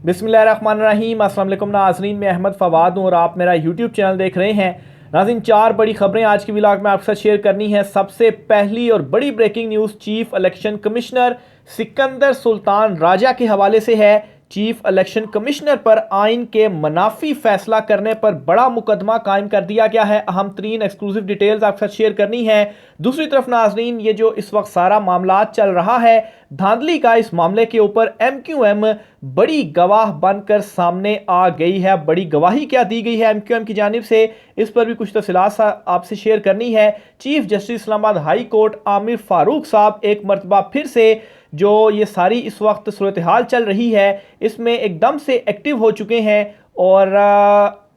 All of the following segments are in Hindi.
बिस्मिल्लाहिर्रहमानिर्रहीम। अस्सलाम वालेकुम नाज़रीन, मैं अहमद फ़वाद हूँ और आप मेरा यूट्यूब चैनल देख रहे हैं। नाज़रीन, 4 बड़ी खबरें आज की व्लॉग में आपके साथ शेयर करनी है। सबसे पहली और बड़ी breaking news chief election commissioner Sikandar Sultan Raja के हवाले से है। चीफ इलेक्शन कमिश्नर पर आइन के मनाफी फैसला करने पर बड़ा मुकदमा कायम कर दिया गया है। अहम तरीन एक्सक्लूसिव डिटेल्स आपके साथ शेयर करनी है। दूसरी तरफ नाजरीन, ये जो इस वक्त सारा मामला चल रहा है धांधली का, इस मामले के ऊपर MQM बड़ी गवाह बनकर सामने आ गई है। बड़ी गवाही क्या दी गई है MQM की जानिब से, इस पर भी कुछ तफसीलात आपसे शेयर करनी है। Chief justice Islamabad high court Aamir Farooq साहब एक मरतबा फिर से जो ये सारी इस वक्त सूरत हाल चल रही है इसमें एकदम से एक्टिव हो चुके हैं और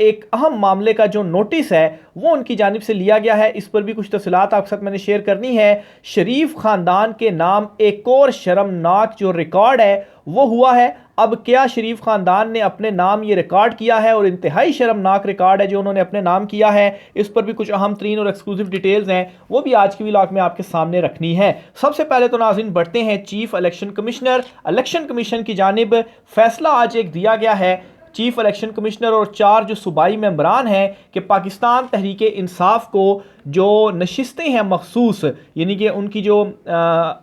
एक अहम मामले का जो नोटिस है वो उनकी जानिब से लिया गया है। इस पर भी कुछ तफसीलात आपके साथ मैंने शेयर करनी है। शरीफ खानदान के नाम एक और शर्मनाक जो रिकॉर्ड है वो हुआ है। अब क्या शरीफ खानदान ने अपने नाम ये रिकॉर्ड किया है और इंतहाई शर्मनाक रिकॉर्ड है जो उन्होंने अपने नाम किया है। इस पर भी कुछ अहम तरीन और एक्सक्लूसिव डिटेल्स हैं, वो भी आज की व्लॉग में आपके सामने रखनी है। सबसे पहले तो नाज़रीन बढ़ते हैं chief election commissioner election commission की जानिब फैसला आज एक दिया गया है। चीफ इलेक्शन कमिश्नर और 4 जो सूबाई मेंबरान हैं कि पाकिस्तान तहरीक इंसाफ को जो नशिस्तें हैं मखसूस, यानी कि उनकी जो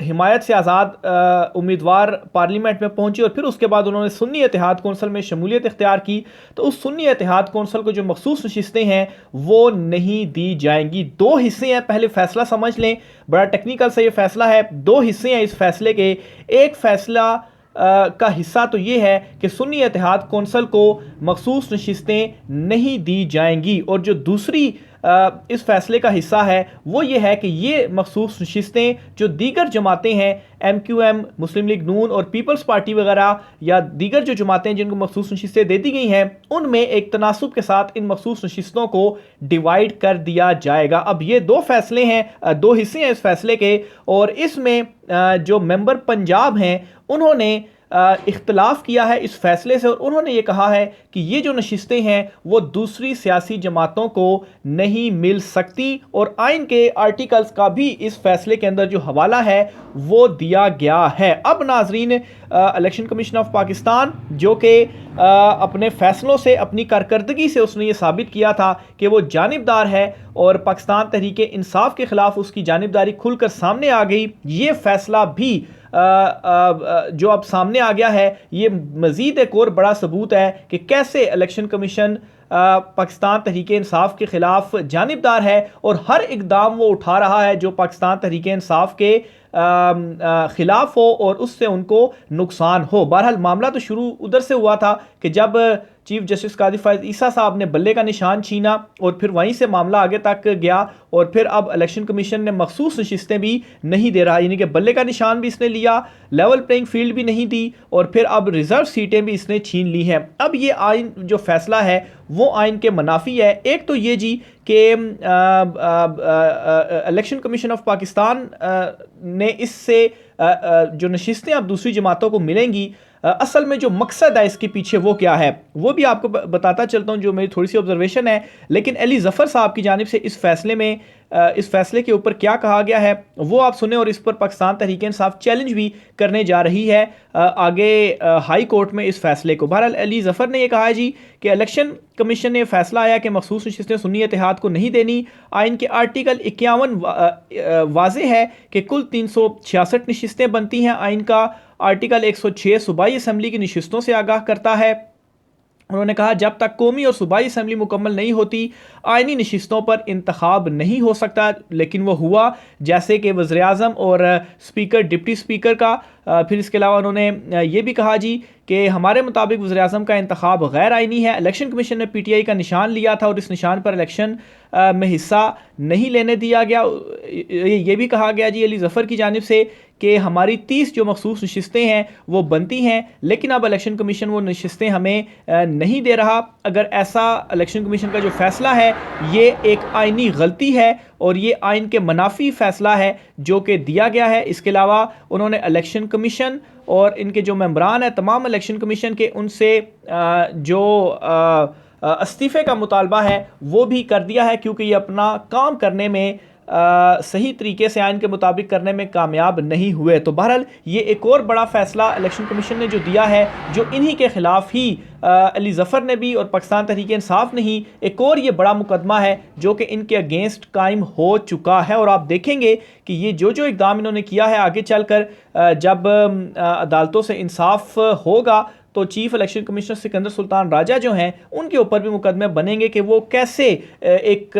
हिमायत से आज़ाद उम्मीदवार पार्लियामेंट में पहुंचे और फिर उसके बाद उन्होंने सुन्नी इत्तेहाद कौंसल में शमूलियत इख्तियार की, तो उस सुन्नी इत्तेहाद कौंसल को जो मखसूस नशिस्तें हैं वो नहीं दी जाएंगी। 2 हिस्से हैं, पहले फैसला समझ लें, बड़ा टेक्निकल सा ये फैसला है। 2 हिस्से हैं इस फैसले के। एक फैसला का हिस्सा तो ये है कि सुन्नी इत्तेहाद कौंसल को मखसूस नशिस्तें नहीं दी जाएंगी और जो दूसरी इस फैसले का हिस्सा है वो ये है कि ये मखसूस नशिस्तें जो दीगर जमातें हैं MQM, मुस्लिम लीग नून और पीपल्स पार्टी वगैरह या दीगर जो जमातें जिनको मखसूस नशिस्तें दे दी गई हैं उनमें एक तनासुब के साथ इन मखसूस नशिस्तों को डिवाइड कर दिया जाएगा। अब ये 2 फैसले हैं, 2 हिस्से हैं इस फैसले के और इसमें जो मेंबर पंजाब हैं उन्होंने इख्तलाफ किया है इस फैसले से और उन्होंने ये कहा है कि ये जो नशिस्तें हैं वो दूसरी सियासी जमातों को नहीं मिल सकती और आइन के आर्टिकल्स का भी इस फैसले के अंदर जो हवाला है वो दिया गया है। अब नाजरीन, इलेक्शन कमीशन ऑफ पाकिस्तान जो कि अपने फैसलों से, अपनी कारकर्दगी से उसने ये साबित किया था कि वो जानिबदार है और पाकिस्तान तहरीक इंसाफ के खिलाफ उसकी जानिबदारी खुलकर सामने आ गई। ये फैसला भी जो अब सामने आ गया है ये मजीद एक और बड़ा सबूत है कि कैसे इलेक्शन कमीशन पाकिस्तान तहरीक इंसाफ के खिलाफ जानिबदार है और हर इकदाम वो उठा रहा है जो पाकिस्तान तहरीक इंसाफ के खिलाफ हो और उससे उनको नुकसान हो। बहरहाल मामला तो शुरू उधर से हुआ था कि जब चीफ जस्टिस कादी फायद ईसा साहब ने बल्ले का निशान छीना और फिर वहीं से मामला आगे तक गया और फिर अब इलेक्शन कमीशन ने मखसूस नशिस्तें भी नहीं दे रहा, यानी कि बल्ले का निशान भी इसने लिया, लेवल प्लेइंग फील्ड भी नहीं दी और फिर अब रिजर्व सीटें भी इसने छीन ली हैं। अब ये आइन जो फैसला है वो आइन के मुनाफी है। एक तो ये जी कि इलेक्शन कमीशन ऑफ पाकिस्तान ने इससे जो नशिस्तें अब दूसरी जमातों को मिलेंगी, असल में जो मकसद है इसके पीछे वो क्या है वो भी आपको बताता चलता हूं, जो मेरी थोड़ी सी ऑब्जर्वेशन है। लेकिन अली ज़फ़र साहब की जानिब से इस फैसले में इस फैसले के ऊपर क्या कहा गया है वो आप सुने और इस पर पाकिस्तान तहरीक इंसाफ चैलेंज भी करने जा रही है आगे हाई कोर्ट में इस फैसले को। बहरहाल अली ज़फ़र ने यह कहा है जी कि इलेक्शन कमीशन ने फैसला आया कि मखसूस नशिस्तें सुन्नी इत्तेहाद को नहीं देनी। आइन के आर्टिकल 51 वाज़े है कि कुल 366 नशिस्तें बनती हैं। आइन का आर्टिकल 106 सूबाई असम्बली की नशिस्तों से आगाह करता है। उन्होंने कहा जब तक कौमी और सूबाई असम्बली मुकम्मल नहीं होती आइनी नशिस्तों पर इंतखाब नहीं हो सकता, लेकिन वो हुआ जैसे कि वज़ीर आज़म और स्पीकर, डिप्टी स्पीकर का। फिर इसके अलावा उन्होंने ये भी कहा जी कि हमारे मुताबिक वज़ीर आज़म का इंतखाब गैर आइनी है। इलेक्शन कमीशन ने PTI का निशान लिया था और इस निशान पर इलेक्शन में हिस्सा नहीं लेने दिया गया। ये भी कहा गया जी अली ज़फ़र की जानिब से कि हमारी 30 जो मखसूस नशिस्तें हैं वो बनती हैं, लेकिन अब इलेक्शन कमीशन वो नशिस्तें हमें नहीं दे रहा। अगर ऐसा इलेक्शन कमीशन का जो फैसला है ये एक आइनी गलती है और ये आइन के मुनाफी फैसला है जो कि दिया गया है। इसके अलावा उन्होंने इलेक्शन कमीशन और इनके जो मेंबरान हैं तमाम इलेक्शन कमीशन के, उनसे जो इस्तीफ़े का मुतालबा है वो भी कर दिया है क्योंकि ये अपना काम करने में सही तरीके से आइन के मुताबिक करने में कामयाब नहीं हुए। तो बहरहाल ये एक और बड़ा फैसला इलेक्शन कमीशन ने जो दिया है, जो इन्हीं के खिलाफ ही अली ज़फ़र ने भी और पाकिस्तान तहरीक इंसाफ ने ही एक और ये बड़ा मुकदमा है जो कि इनके अगेंस्ट कायम हो चुका है। और आप देखेंगे कि ये जो जो इक़दाम इन्होंने किया है, आगे चलकर जब अदालतों से इंसाफ होगा तो chief election commissioner Sikandar Sultan राजा जो हैं उनके ऊपर भी मुकदमे बनेंगे कि वो कैसे एक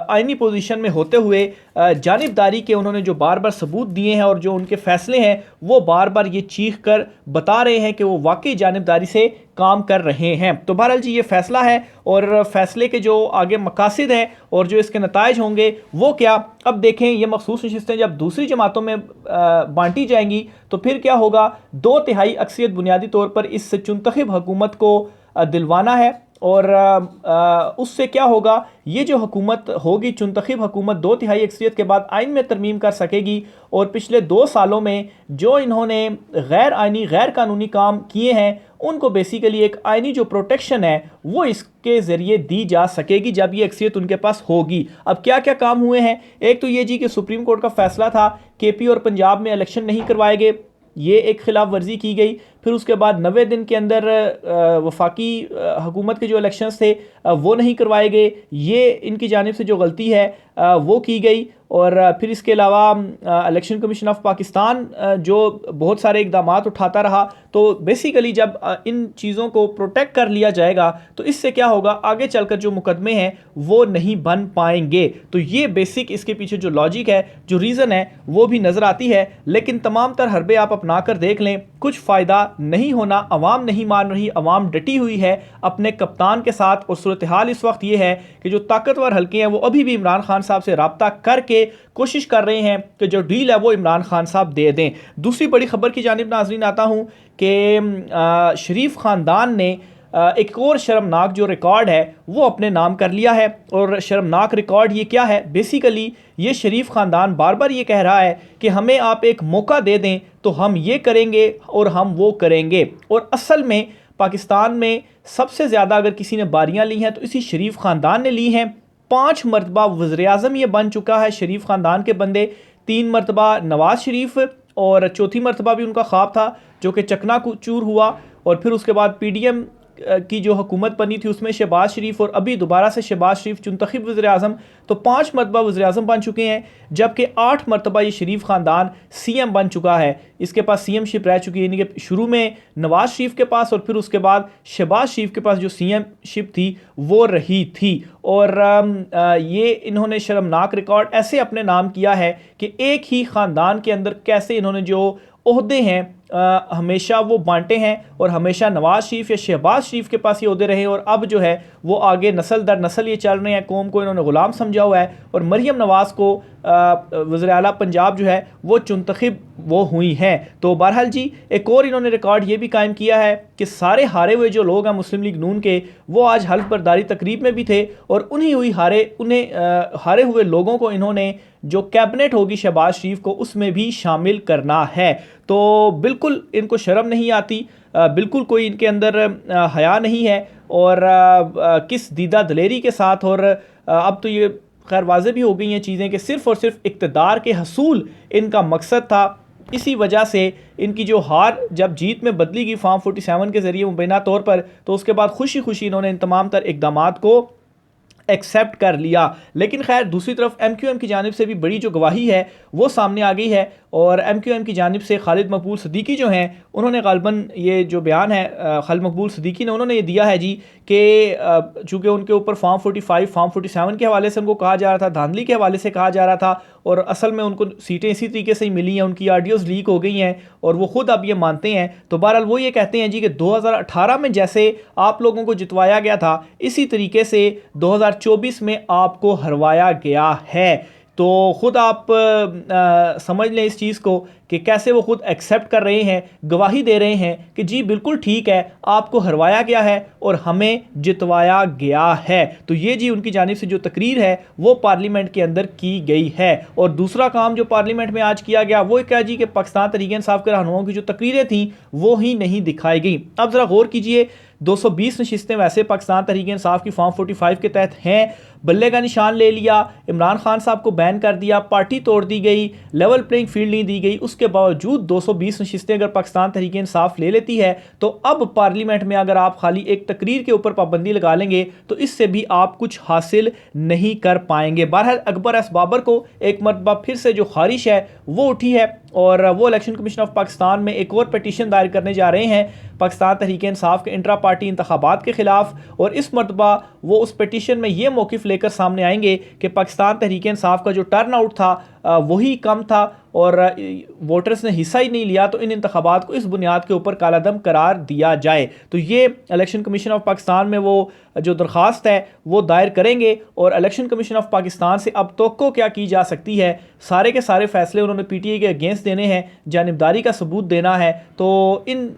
आइनी पोजीशन में होते हुए जानिबदारी के उन्होंने जो बार बार सबूत दिए हैं और जो उनके फैसले हैं वो बार बार ये चीख कर बता रहे हैं कि वो वाकई जानिबदारी से काम कर रहे हैं। तो बहरहाल जी ये फैसला है और फैसले के जो आगे मकासद हैं और जो इसके नताइज होंगे वो क्या, अब देखें। ये मखसूस नशिस्तें जब दूसरी जमातों में बांटी जाएंगी तो फिर क्या होगा, 2/3 अक्सरियत बुनियादी तौर पर इस चुनतखब हुकूमत को दिलवाना है और उससे क्या होगा, ये जो हुकूमत होगी चुनतखब हुकूमत 2/3 अक्सरियत के बाद आइन में तरमीम कर सकेगी। और पिछले 2 सालों में जो इन्होंने गैर आइनी गैर कानूनी काम किए हैं उनको बेसिकली एक आइनी जो प्रोटेक्शन है वो इसके ज़रिए दी जा सकेगी जब ये अक्सरियत उनके पास होगी। अब क्या क्या काम हुए हैं, एक तो ये जी कि सुप्रीम कोर्ट का फैसला था KP और पंजाब में इलेक्शन नहीं करवाए गए, ये एक खिलाफ वर्जी की गई। फिर उसके बाद 90 दिन के अंदर वफाकी हुकूमत के जो इलेक्शंस थे वो नहीं करवाए गए, ये इनकी जानिब से जो गलती है वो की गई। और फिर इसके अलावा इलेक्शन कमीशन ऑफ पाकिस्तान जो बहुत सारे इकदाम उठाता रहा। तो बेसिकली जब इन चीज़ों को प्रोटेक्ट कर लिया जाएगा तो इससे क्या होगा, आगे चलकर जो मुकदमे हैं वो नहीं बन पाएंगे। तो ये बेसिक इसके पीछे जो लॉजिक है, जो रीज़न है वो भी नज़र आती है। लेकिन तमाम तर हरबे आप अपना कर देख लें, कुछ फ़ायदा नहीं होना। अवाम नहीं मान रही, अवाम डटी हुई है अपने कप्तान के साथ। और सूरत हाल इस वक्त ये है कि जो ताकतवर हल्के हैं वो अभी भी इमरान खान साहब से रब्ता करके कोशिश कर रहे हैं कि जो डील है वो इमरान खान साहब दे दें। दूसरी बड़ी खबर की जानिब नाज़रीन आता हूँ कि शरीफ ख़ानदान ने एक और शर्मनाक जो रिकॉर्ड है वो अपने नाम कर लिया है। और शर्मनाक रिकॉर्ड ये क्या है, बेसिकली ये शरीफ ख़ानदान बार बार ये कह रहा है कि हमें आप एक मौका दे दें तो हम ये करेंगे और हम वो करेंगे। और असल में पाकिस्तान में सबसे ज़्यादा अगर किसी ने बारियां ली हैं तो इसी शरीफ ख़ानदान ने ली हैं। 5 मरतबा वज़ीर-ए-आज़म ये बन चुका है शरीफ ख़ानदान के बंदे, 3 मरतबा नवाज़ शरीफ और चौथी मरतबा भी उनका ख्वाब था जो कि चकनाचूर हुआ। और फिर उसके बाद PDM की जो हुकूमत बनी थी उसमें शहबाज शरीफ और अभी दोबारा से शहबाज शरीफ चुनतखब वज़ीर-ए-आज़म, तो 5 मरतबा वज़ीर-ए-आज़म बन चुके हैं। जबकि 8 मरतबा ये शरीफ ख़ानदान CM बन चुका है, इसके पास CM शिप रह चुकी है। यानी कि शुरू में नवाज़ शरीफ के पास और फिर उसके बाद शहबाज शरीफ के पास जो CM शिप थी वो रही थी। और ये इन्होंने शर्मनाक रिकॉर्ड ऐसे अपने नाम किया है कि एक ही ख़ानदान के अंदर कैसे इन्होंने जो ओहदे हैं हमेशा वो बांटे हैं और हमेशा नवाज शरीफ या शहबाज शरीफ के पास ये ओहदे रहे और अब जो है वो आगे नस्ल दर नस्ल ये चल रहे हैं। कौम को इन्होंने ग़ुलाम समझा हुआ है और मरियम नवाज़ को वज़ीर आला पंजाब जो है वो चुनतखब वो हुई हैं। तो बहरहाल जी एक और इन्होंने रिकॉर्ड ये भी कायम किया है कि सारे हारे हुए जो लोग हैं मुस्लिम लीग नून के, वो आज हल्फ बर्दारी तकरीब में भी थे और उन्हें हारे हुए लोगों को इन्होंने जो कैबिनेट होगी शहबाज शरीफ को उसमें भी शामिल करना है। तो बिल्कुल इनको शर्म नहीं आती, बिल्कुल कोई इनके अंदर हया नहीं है और किस दीदा दलेरी के साथ। और अब तो ये खैर वाज़े भी हो गई हैं चीज़ें कि सिर्फ़ और सिर्फ इक़्तिदार के हसूल इनका मकसद था। इसी वजह से इनकी जो हार जब जीत में बदली गई फॉर्म 47 के ज़रिए मुबैना तौर पर, तो उसके बाद खुशी खुशी इन्होंने इन तमाम तर इक़दामात को एक्सेप्ट कर लिया। लेकिन खैर दूसरी तरफ MQM की जानिब से भी बड़ी जो गवाही है वो सामने आ गई है और MQM की जानिब से खालिद मकबूल सिद्दीकी जो हैं उन्होंने गालबन ये जो बयान है खालिद मकबूल सिद्दीकी ने उन्होंने ये दिया है जी कि चूँकि उनके ऊपर फॉर्म 45 फॉर्म 47 के हवाले से उनको कहा जा रहा था, धांधली के हवाले से कहा जा रहा था और असल में उनको सीटें इसी तरीके से ही मिली हैं, उनकी ऑडियोज़ लीक हो गई हैं और वो ख़ुद अब ये मानते हैं। तो बहरहाल वो ये कहते हैं जी कि 2018 में जैसे आप लोगों को जितवाया गया था इसी तरीके से 2024 में आपको हरवाया गया है। तो ख़ुद आप समझ लें इस चीज़ को कि कैसे वो ख़ुद एक्सेप्ट कर रहे हैं, गवाही दे रहे हैं कि जी बिल्कुल ठीक है, आपको हरवाया गया है और हमें जितवाया गया है। तो ये जी उनकी जानिब से जो तकरीर है वो पार्लियामेंट के अंदर की गई है। और दूसरा काम जो पार्लियामेंट में आज किया गया वो क्या जी कि पाकिस्तान तहरीक इंसाफ के रहनुमाओं की जो तकरीरें थीं वो ही नहीं दिखाई गई। अब ज़रा गौर कीजिए, 220 नशिस्तें वैसे पाकिस्तान तहरीक इंसाफ की फॉर्म 45 के तहत हैं बल्ले का निशान ले लिया, इमरान खान साहब को बैन कर दिया, पार्टी तोड़ दी गई, लेवल प्लेइंग फील्ड नहीं दी गई, उसके बावजूद 220 नशिस्तें अगर पाकिस्तान तहरीक इंसाफ ले लेती है तो अब पार्लियामेंट में अगर आप खाली एक तकरीर के ऊपर पाबंदी लगा लेंगे तो इससे भी आप कुछ हासिल नहीं कर पाएंगे। बहरहाल अकबर एस बाबर को एक मरतबा फिर से जो ख्वाहिश है वो उठी है और वो इलेक्शन कमीशन ऑफ पाकिस्तान में एक और पटिशन दायर करने जा रहे हैं पाकिस्तान तहरीक इंसाफ के इंट्रा पार्टी इंतखाबात के खिलाफ। और इस मरतबा वो उस पटिशन में ये मौक़िफ़ लेकर सामने आएंगे कि पाकिस्तान तहरीक इंसाफ का जो टर्न आउट था वही कम था और वोटर्स ने हिस्सा ही नहीं लिया, तो इन इंतखाबात को इस बुनियाद के ऊपर कालादम करार दिया जाए। तो ये इलेक्शन कमीशन ऑफ पाकिस्तान में वो जो दरख्वास्त है वो दायर करेंगे और इलेक्शन कमीशन ऑफ पाकिस्तान से अब तो क्या की जा सकती है, सारे के सारे फैसले उन्होंने पीटीआई के अगेंस्ट देने हैं, जानिबदारी का सबूत देना है। तो इन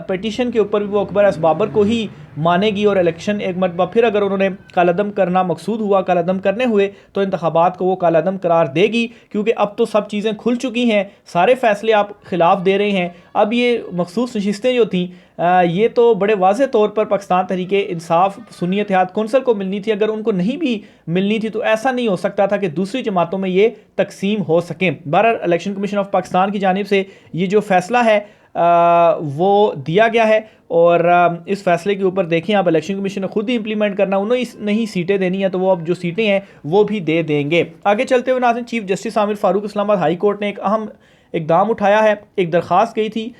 पटिशन के ऊपर भी वो अकबर एस बाबर को ही मानेगी और इलेक्शन एक मरतबा फिर अगर उन्होंने कालादम करना मकसूद हुआ, कालादम करने हुए तो इंतखाबात को वो कालादम करार देगी, क्योंकि अब तो सब चीज़ें खुल चुकी हैं, सारे फैसले आप खिलाफ दे रहे हैं। अब ये मखसूस नशिस्तें जो थी ये तो बड़े वाज़े तौर पर पाकिस्तान तहरीक इंसाफ सुन्नी इत्तेहाद कौंसल को मिलनी थी, अगर उनको नहीं भी मिलनी थी तो ऐसा नहीं हो सकता था कि दूसरी जमातों में ये तकसीम हो सकें। बहरहाल इलेक्शन कमीशन ऑफ पाकिस्तान की जानिब से ये जो फैसला है वो दिया गया है और इस फैसले के ऊपर देखें आप, इलेक्शन कमीशन ने खुद ही इंप्लीमेंट करना, उन्हें नहीं सीटें देनी है तो वो अब जो सीटें हैं वो भी दे देंगे। आगे चलते हुए नाज़रीन, chief justice Aamir Farooq Islamabad high court ने एक अहम इकदाम उठाया है। एक दरख्वास्त गई थी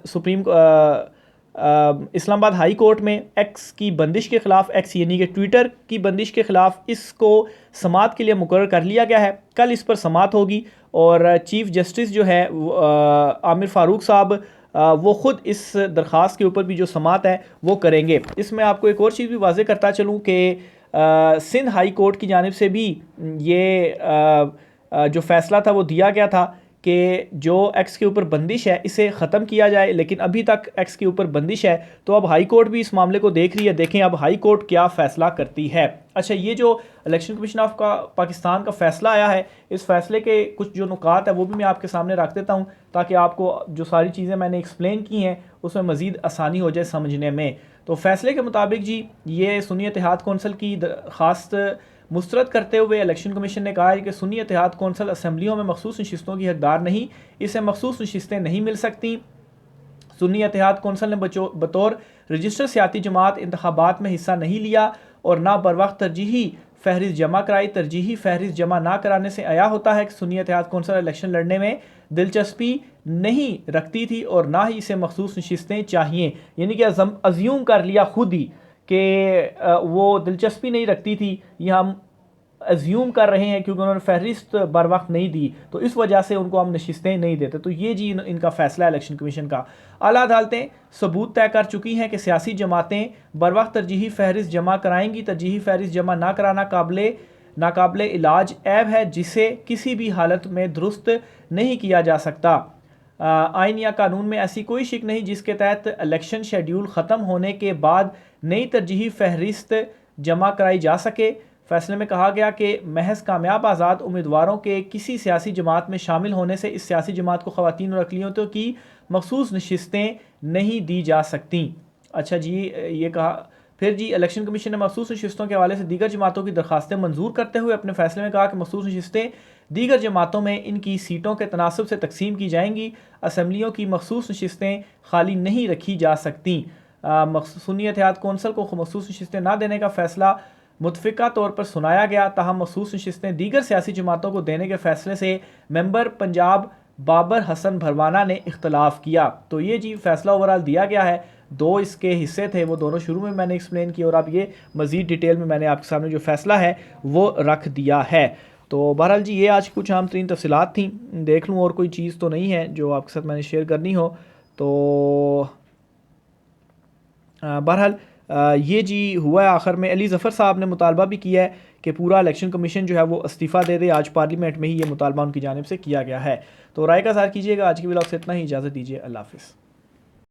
सुप्रीम इस्लामाबाद हाई कोर्ट में एक्स की बंदिश के ख़िलाफ़, एक्स यानी कि ट्विटर की बंदिश के ख़िलाफ़, इसको समात के लिए मुकर्रर कर लिया गया है। कल इस पर समात होगी और चीफ जस्टिस जो है आमिर फ़ारूक साहब वो ख़ुद इस दरख्वास्त के ऊपर भी जो समात है वो करेंगे। इसमें आपको एक और चीज़ भी वाज़े करता चलूँ कि सिंध हाई कोर्ट की जानिब से भी ये जो फ़ैसला था वो दिया गया था कि जो एक्स के ऊपर बंदिश है इसे ख़त्म किया जाए, लेकिन अभी तक एक्स के ऊपर बंदिश है। तो अब हाई कोर्ट भी इस मामले को देख रही है, देखें अब हाई कोर्ट क्या फ़ैसला करती है। अच्छा, ये जो इलेक्शन कमीशन ऑफ पाकिस्तान का फ़ैसला आया है, इस फ़ैसले के कुछ जो नुकात है वो भी मैं आपके सामने रख देता हूँ ताकि आपको जो सारी चीज़ें मैंने एक्सप्लेन की हैं उसमें मज़ीद आसानी हो जाए समझने में। तो फ़ैसले के मुताबिक जी ये सुन्नी इत्तेहाद कौंसल की दरख्वास्त मुस्तरद करते हुए इलेक्शन कमीशन ने कहा है कि सुन्नी इत्तेहाद कौंसल असम्बलियों में मखसूस नशिस्तों की हकदार नहीं, इसे मखसूस नशिस्तें नहीं मिल सकती। सुन्नी इत्तेहाद कौंसल ने बतौर रजिस्टर सियाती जमात इंतखाबात में हिस्सा नहीं लिया और ना बर वक्त तरजीही फहरिस्त जमा कराई। तरजीही फहरिस्त जमा ना कराने से आया होता है कि सुन्नी इत्तेहाद कौंसल इलेक्शन लड़ने में दिलचस्पी नहीं रखती थी और ना ही इसे मखसूस नशिस्तें चाहिए, यानी कि अज्यूम कर लिया खुद ही कि वो दिलचस्पी नहीं रखती थी, ये हम अज्यूम कर रहे हैं क्योंकि उन्होंने फहरिस्त बर वक्त नहीं दी तो इस वजह से उनको हम नशिस्तें नहीं देते। तो ये जी इनका फ़ैसला है इलेक्शन कमीशन का। आला अदालतें सबूत तय कर चुकी हैं कि सियासी जमातें बर वक्त तरजीही फहरिस्त जमा कराएंगी। तरजीही फहरिस्त जमा ना कराना नाकाबिले इलाज ऐब है जिसे किसी भी हालत में दुरुस्त नहीं किया जा सकता। आइन या कानून में ऐसी कोई शिक नहीं जिसके तहत इलेक्शन शेड्यूल ख़त्म होने के बाद नई तरजीही फहरिस्त जमा कराई जा सके। फैसले में कहा गया कि महज कामयाब आज़ाद उम्मीदवारों के किसी सियासी जमात में शामिल होने से इस सियासी जमात को ख़वातीन और अक़लियतों की मखसूस नशिस्तें नहीं दी जा सकती। अच्छा जी, ये कहा फिर जी इलेक्शन कमीशन ने मखसूस नशिस्तों के हवाले से दीगर जमातों की दरखास्तें मंजूर करते हुए अपने फैसले में कहा कि मखसूस नशिस्तें दीगर जमातों में इनकी सीटों के तनासब से तकसीम की जाएंगी। असम्बलियों की मखसूस नशिस्तें खाली नहीं रखी जा सकती। सुन्नी इत्तेहाद कौंसल को मखसूस नशिस्तें ना देने का फ़ैसला मुतफ़िका तौर पर सुनाया गया, ताहम मखसूस नशिस्तें दीगर सियासी जमातों को देने के फ़ैसले से मेंबर पंजाब बाबर हसन भरवाना ने इख्तलाफ किया। तो ये जी फ़ैसला ओवरऑल दिया गया है। दो इसके हिस्से थे, वो दोनों शुरू में मैंने एक्सप्लेन किया और अब ये मज़ीद डिटेल में मैंने आपके सामने जो फ़ैसला है वो रख दिया है। तो बहरहाल जी ये आज कुछ अहम तरीन तफसीलात थी। देख लूँ और कोई चीज़ तो नहीं है जो आपके साथ मैंने शेयर करनी हो। तो बहरहाल ये जी हुआ है। आखिर में अली ज़फ़र साहब ने मुतालबा भी किया है कि पूरा इलेक्शन कमीशन जो है वो इस्तीफ़ा दे दे। आज पार्लियामेंट में ही ये मुतालबा उनकी जानिब से किया गया है। तो राय का इज़हार कीजिएगा। आज की व्लॉग से इतना ही, इजाज़त दीजिए। अल्लाह हाफ़िज़।